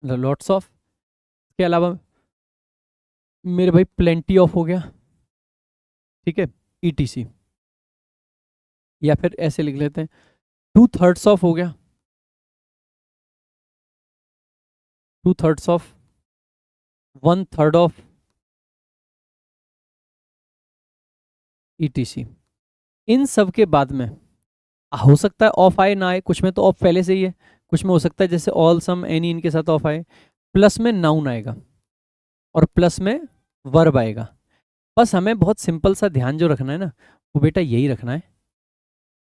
Lots of, के अलावा मेरे भाई प्लेंटी ऑफ हो गया, ठीक है, ईटीसी। या फिर ऐसे लिख लेते हैं 2/3 ऑफ हो गया, 2/3 ऑफ, 1/3 ऑफ, ईटीसी। इन सब के बाद में हो सकता है ऑफ आए ना आए, कुछ में तो ऑफ पहले से ही है, कुछ में हो सकता है जैसे ऑल सम एनी इनके साथ ऑफ आए। प्लस में नाउन आएगा और प्लस में वर्ब आएगा। बस हमें बहुत सिंपल सा ध्यान जो रखना है ना, वो बेटा यही रखना है,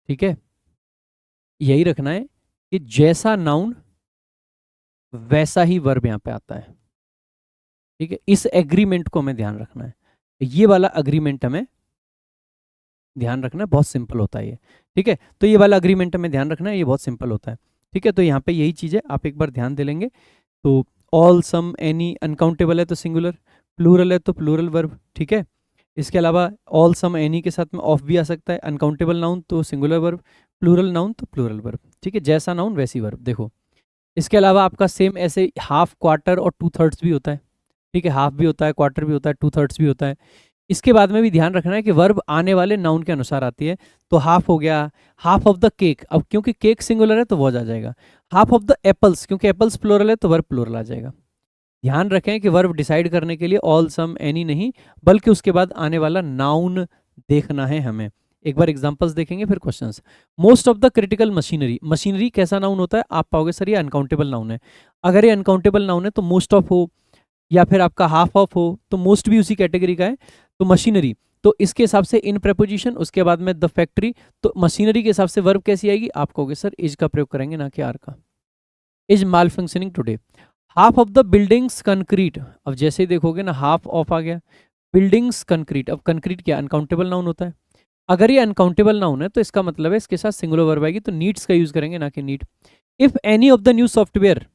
ठीक है, यही रखना है कि जैसा नाउन वैसा ही वर्ब यहाँ पे आता है, ठीक है। इस एग्रीमेंट को हमें ध्यान रखना है, ये वाला अग्रीमेंट हमें ध्यान रखना है, बहुत सिंपल होता है ये, ठीक है। तो ये वाला अग्रीमेंट हमें ध्यान रखना है, ये बहुत सिंपल होता है, ठीक है। तो यहाँ पे यही चीज़ है, आप एक बार ध्यान दे लेंगे तो ऑल सम एनी, अनकाउंटेबल है तो सिंगुलर, प्लूरल है तो प्लूरल वर्ब, ठीक है। इसके अलावा ऑल सम एनी के साथ में ऑफ भी आ सकता है, अनकाउंटेबल नाउन तो सिंगुलर वर्ब, प्लूरल नाउन तो प्लूरल वर्ब, ठीक है। जैसा नाउन वैसी वर्ब, देखो। इसके अलावा आपका सेम ऐसे हाफ, क्वार्टर और 2/3 भी होता है, ठीक है। हाफ भी होता है, क्वार्टर भी होता है, 2/3 भी होता है। इसके बाद में भी ध्यान रखना है कि वर्ब आने वाले नाउन के अनुसार आती है। तो हाफ हो गया, हाफ ऑफ द केक, अब क्योंकि केक सिंगुलर है तो वॉज आ जाएगा। हाफ ऑफ द एप्पल्स, क्योंकि एप्पल्स प्लूरल है तो वर्ब प्लूरल आ जाएगा। ध्यान रखें कि वर्ब डिसाइड करने के लिए ऑल सम एनी नहीं, बल्कि उसके बाद आने वाला नाउन देखना है हमें। एक बार एग्जांपल्स देखेंगे फिर questions. Most of the critical machinery, machinery कैसा नाउन होता है, आप पाओगे सर ये अनकाउंटेबल नाउन है। अगर ये अनकाउंटेबल नाउन है तो मोस्ट ऑफ हो या फिर आपका हाफ ऑफ हो तो मोस्ट भी उसी कैटेगरी का है। तो मशीनरी, तो इसके हिसाब से इन प्रेपोजिशन, उसके बाद में द फैक्ट्री। तो मशीनरी के हिसाब से वर्ब कैसी आएगी, आप कहोगे सर इज का प्रयोग करेंगे ना कि आर का। Is mall functioning today. Half of the buildings concrete, अब जैसे ही देखोगे ना हाफ ऑफ आ गया, बिल्डिंग्स कंक्रीट। अब कंक्रीट क्या अनकाउंटेबल नाउन होता है, अगर ये अनकाउंटेबल नाउन है तो इसका मतलब है इसके साथ सिंगुलर वर्ब आएगी, तो नीड्स का यूज करेंगे ना कि need. If any of the new software,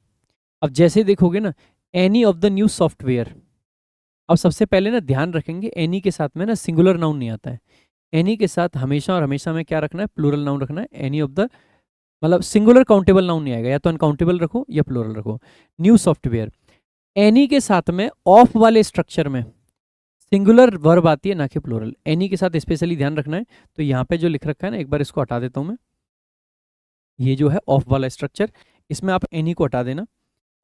अब जैसे ही देखोगे ना any of the new software, अब सबसे पहले ना ध्यान रखेंगे एनी के साथ में ना सिंगुलर नाउन नहीं आता है। एनी के साथ हमेशा और हमेशा में क्या रखना है, प्लूरल नाउन रखना है। एनी ऑफ द मतलब सिंगुलर काउंटेबल नाउन नहीं आएगा, या तो अनकाउंटेबल रखो या प्लूरल रखो। न्यू सॉफ्टवेयर, एनी के साथ में ऑफ वाले स्ट्रक्चर में सिंगुलर वर्ब आती है ना कि प्लूरल। एनी के साथ स्पेशली ध्यान रखना है। तो यहाँ पे जो लिख रखा है ना, एक बार इसको हटा देता हूँ मैं, ये जो है ऑफ वाला स्ट्रक्चर, इसमें आप एनी को हटा देना,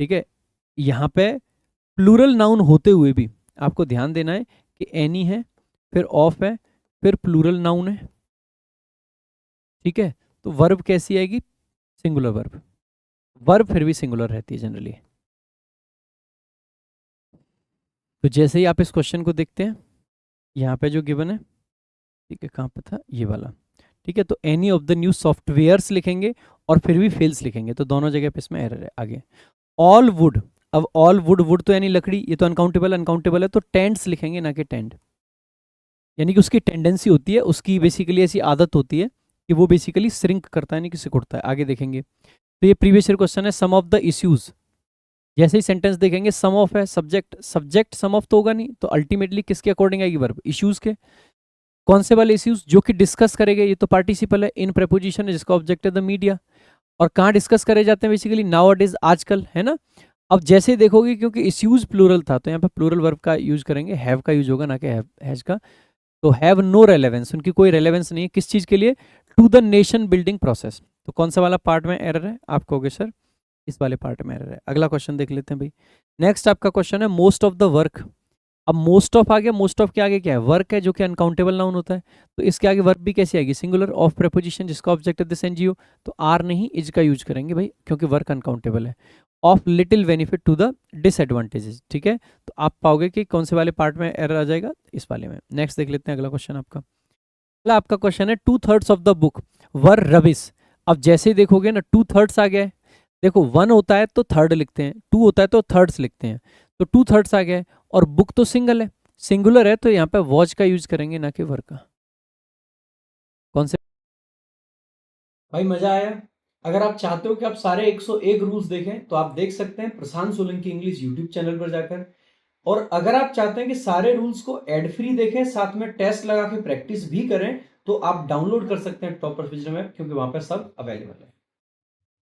ठीक है। यहाँ पे प्लूरल नाउन होते हुए भी आपको ध्यान देना है कि एनी है, फिर ऑफ है, फिर प्लूरल नाउन है, ठीक है। तो वर्ब कैसी आएगी, सिंगुलर वर्ब। वर्ब फिर भी सिंगुलर रहती है जनरली। तो जैसे ही आप इस क्वेश्चन को देखते हैं, यहाँ पे जो गिवन है, ठीक है, कहाँ पे था ये वाला, ठीक है। तो any of the new softwares लिखेंगे और फिर भी फेल्स लिखेंगे, तो दोनों जगह पे इसमें एरर है। आगे ऑल वुड, अब ऑल वुड, वुड तो यानी लकड़ी, ये तो अनकाउंटेबल, अनकाउंटेबल है तो टेंट्स लिखेंगे ना कि टेंट, यानी कि उसकी टेंडेंसी होती है, उसकी बेसिकली ऐसी आदत होती है कि वो बेसिकली श्रिंक करता है, यानी कि सिकुड़ता है। आगे देखेंगे तो ये प्रीवियस ईयर क्वेश्चन है, सम ऑफ द इश्यूज। जैसे ही सेंटेंस देखेंगे सम ऑफ है, सब्जेक्ट, सब्जेक्ट सम ऑफ तो होगा नहीं, तो अल्टीमेटली किसके अकॉर्डिंग आएगी वर्ब, इश्यूज के। कौन से वाले इश्यूज, जो कि डिस्कस करेंगे, ये तो पार्टिसिपल है, इन प्रेपोजिशन है जिसका ऑब्जेक्ट है द मीडिया। और कहाँ डिस्कस करे जाते हैं बेसिकली, नाउ इट इज, आजकल, है ना। अब जैसे देखोगे क्योंकि इश्यूज प्लूरल था तो यहाँ पे प्लूरल वर्ब का यूज करेंगे, हैव का यूज होगा ना कि हैज का। तो हैव नो रेलेवेंस, उनकी कोई रेलेवेंस नहीं है किस चीज के लिए, to the nation building process. तो कौन सा वाला पार्ट में एरर है, आप कहोगे सर इस वाले पार्ट में एरर है। अगला क्वेश्चन देख लेते हैं भाई। नेक्स्ट आपका क्वेश्चन है मोस्ट ऑफ द वर्क। अब मोस्ट ऑफ आ गया, मोस्ट ऑफ के आगे क्या है, वर्क है, जो कि अनकाउंटेबल नाउन होता है। तो इसके आगे वर्ब भी कैसी आएगी, सिंगुलर, ऑफ प्रेपोजिशन जिसका ऑब्जेक्ट है दिस एनजीओ। तो आर नहीं इज का यूज करेंगे भाई, क्योंकि वर्क अनकाउंटेबल है। Of little benefit to the disadvantages, ठीक है। तो आप पाओगे कि कौन से वाले पार्ट में एरर आ जाएगा, इस वाले में। नेक्स्ट देख लेते हैं अगला क्वेश्चन आपका। अगला आपका क्वेश्चन है 2/3 of the book were rubbish. अब जैसे ही देखोगे ना 2/3 आ गया है, देखो 1 होता है तो थर्ड लिखते हैं, 2 होता है तो थर्ड्स लिखते हैं। तो 2/3 आ गया है, और बुक तो सिंगल है, सिंगुलर है, तो यहाँ पे वॉच का यूज करेंगे ना कि वर्क का। कौन से भाई, मजा आया। अगर आप चाहते हो कि आप सारे 101 रूल्स देखें तो आप देख सकते हैं प्रशांत सोलंकी इंग्लिश यूट्यूब चैनल पर जाकर। और अगर आप चाहते हैं कि सारे रूल्स को एड फ्री देखें, साथ में टेस्ट लगा के प्रैक्टिस भी करें, तो आप डाउनलोड कर सकते हैं टॉपर्स विजडम ऐप, क्योंकि वहां पर सब अवेलेबल है।